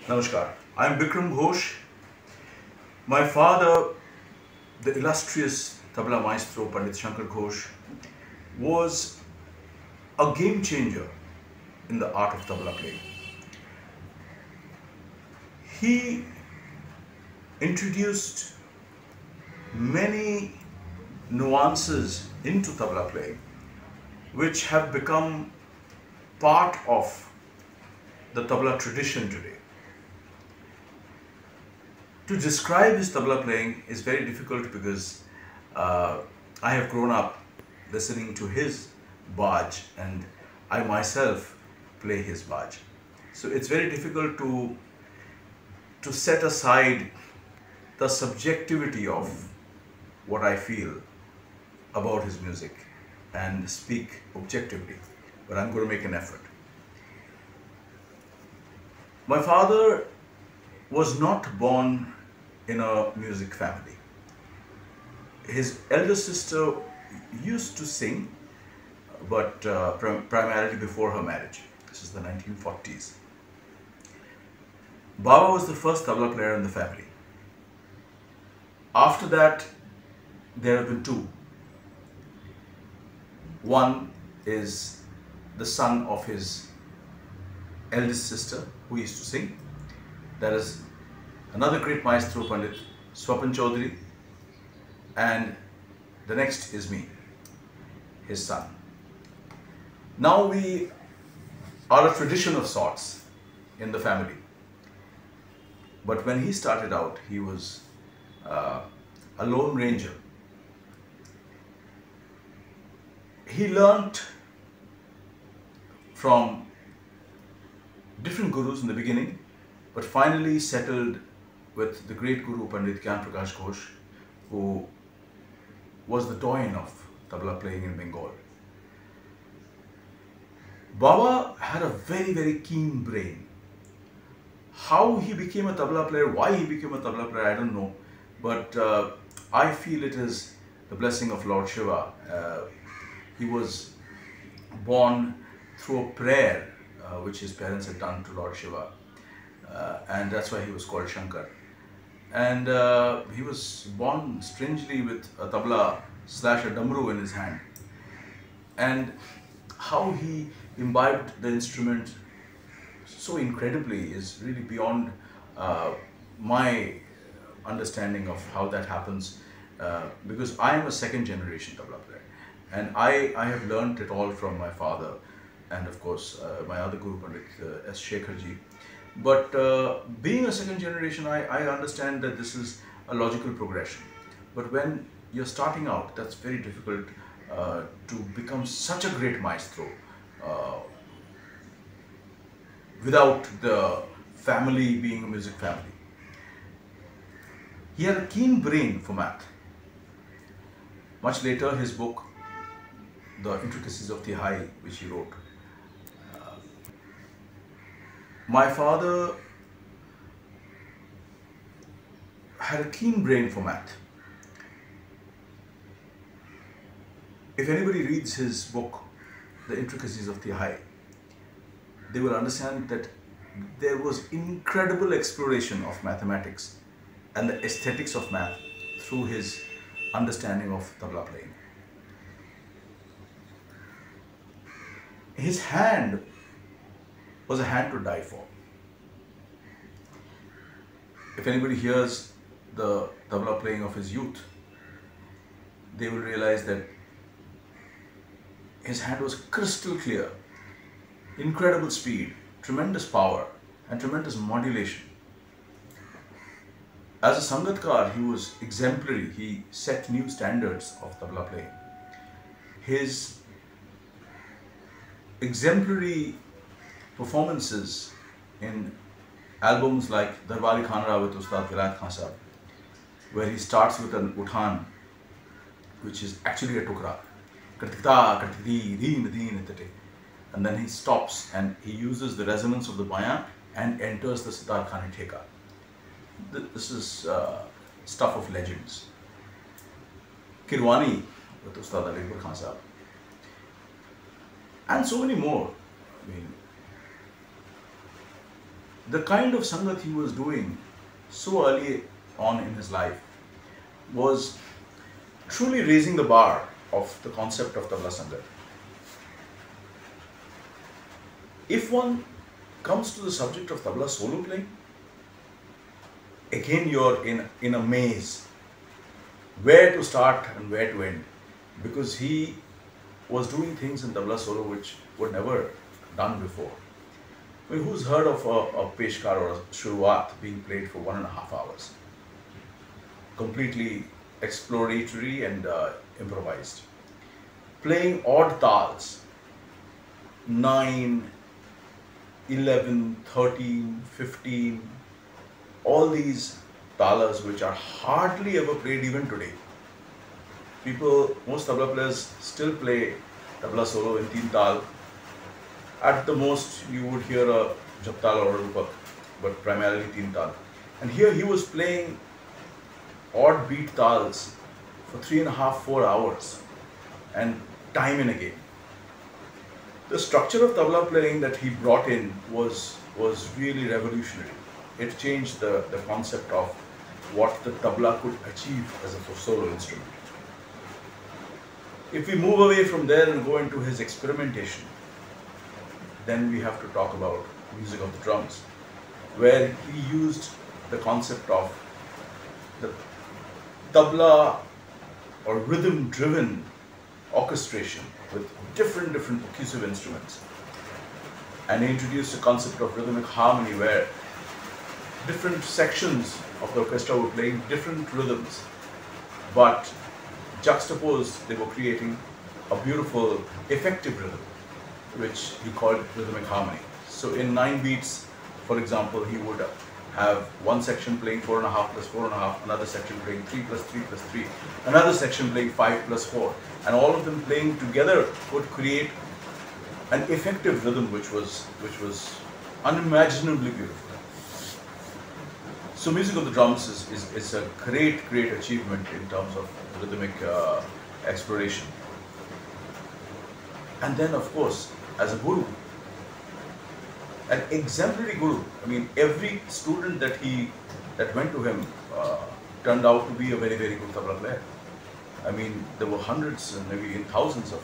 Namaskar. I am BICKRAM GHOSH. My father, the illustrious tabla maestro Pandit Shankar Ghosh, was a game changer in the art of tabla playing. He introduced many nuances into tabla playing which have become part of the tabla tradition today. To describe his tabla playing is very difficult because I have grown up listening to his baj and I myself play his baj. So it's very difficult to set aside the subjectivity of what I feel about his music and speak objectively, but I'm going to make an effort. My father was not born in a music family. His elder sister used to sing, but primarily before her marriage. This is the 1940s. Baba was the first tabla player in the family. After that, there have been two. One is the son of his eldest sister who used to sing. That is another great maestro, Pandit Swapan Chaudhary, and the next is me, his son. Now we are a tradition of sorts in the family. But when he started out, he was a lone ranger. He learnt from different gurus in the beginning, but finally settled with the great guru Pandit Ghosh, who was the doyen of tabla playing in Bengal. Baba had a very, very keen brain. How he became a tabla player, why he became a tabla player, I don't know. But I feel it is the blessing of Lord Shiva. He was born through a prayer which his parents had done to Lord Shiva. And that's why he was called Shankar. And he was born strangely with a tabla slash a damru in his hand. And how he imbibed the instrument so incredibly is really beyond my understanding of how that happens, because I am a second generation tabla player and I have learnt it all from my father and of course my other guru Pandit S. Shekharji. But being a second generation, I understand that this is a logical progression. But when you're starting out, that's very difficult to become such a great maestro without the family being a music family. He had a keen brain for math. Much later, his book, The Intricacies of the High, which he wrote. My father had a keen brain for math. If anybody reads his book, The Intricacies of the High, they will understand that there was incredible exploration of mathematics and the aesthetics of math through his understanding of tabla playing. His hand was a hand to die for. If anybody hears the tabla playing of his youth, they will realize that his hand was crystal clear, incredible speed, tremendous power and tremendous modulation. As a sangatkar, he was exemplary. He set new standards of tabla playing. His exemplary performances in albums like Darbari Khanra with Ustad Vilayat Khan Sahab, where he starts with an uthan, which is actually a tukra, and then he stops and he uses the resonance of the bayan and enters the Sitar Khani Theka. This is stuff of legends. Kirwani with Ustad Akbar Khan Sahab, and so many more. I mean, the kind of sangat he was doing so early on in his life was truly raising the bar of the concept of tabla sangat. If one comes to the subject of tabla solo playing, again you're in a maze, where to start and where to end, because he was doing things in tabla solo which were never done before. I mean, who's heard of a peshkar or a shuruat being played for 1.5 hours? Completely exploratory and improvised. Playing odd tals, 9, 11, 13, 15, all these talas which are hardly ever played even today. Most tabla players still play tabla solo in 3 tal. At the most you would hear a japtal or a rupak, but primarily 3 tal. And here he was playing odd beat tals for 3.5, 4 hours, and time and again. The structure of tabla playing that he brought in was really revolutionary. It changed the concept of what the tabla could achieve as a solo instrument. If we move away from there and go into his experimentation, then we have to talk about music of the drums, where he used the concept of the tabla or rhythm-driven orchestration with different percussive instruments, and he introduced the concept of rhythmic harmony, where different sections of the orchestra were playing different rhythms, but juxtaposed, they were creating a beautiful, effective rhythm, which he called rhythmic harmony. So in 9 beats, for example, he would have one section playing 4.5 plus 4.5, another section playing 3 plus 3 plus 3, another section playing 5 plus 4, and all of them playing together would create an effective rhythm which was unimaginably beautiful. So music of the drums is a great achievement in terms of rhythmic exploration. And then of course, as a guru, an exemplary guru. I mean, every student that went to him turned out to be a very good tabla player. I mean, there were hundreds and maybe in thousands of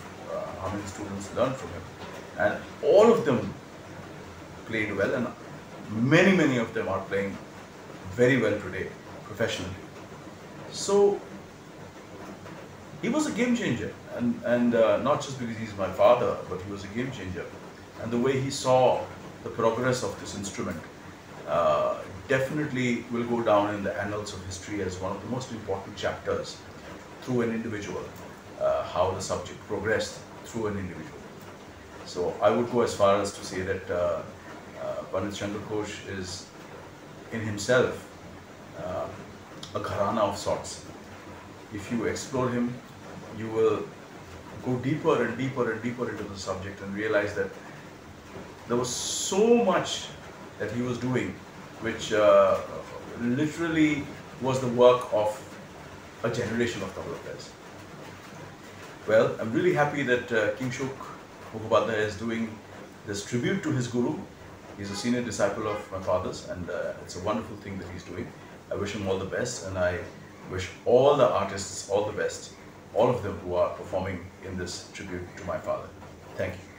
how many students learned from him, and all of them played well, and many of them are playing very well today professionally. So he was a game changer, and not just because he's my father, but he was a game changer. And the way he saw the progress of this instrument definitely will go down in the annals of history as one of the most important chapters through an individual, how the subject progressed through an individual. So I would go as far as to say that Pandit Shankar Ghosh is in himself a gharana of sorts. If you explore him, you will go deeper and deeper into the subject and realize that there was so much that he was doing which literally was the work of a generation of tabla players. Well, I'm really happy that King Shuk Mukhopadhyay is doing this tribute to his guru. He's a senior disciple of my father's, and it's a wonderful thing that he's doing. I wish him all the best, and I wish all the artists all the best, all of them who are performing in this tribute to my father. Thank you.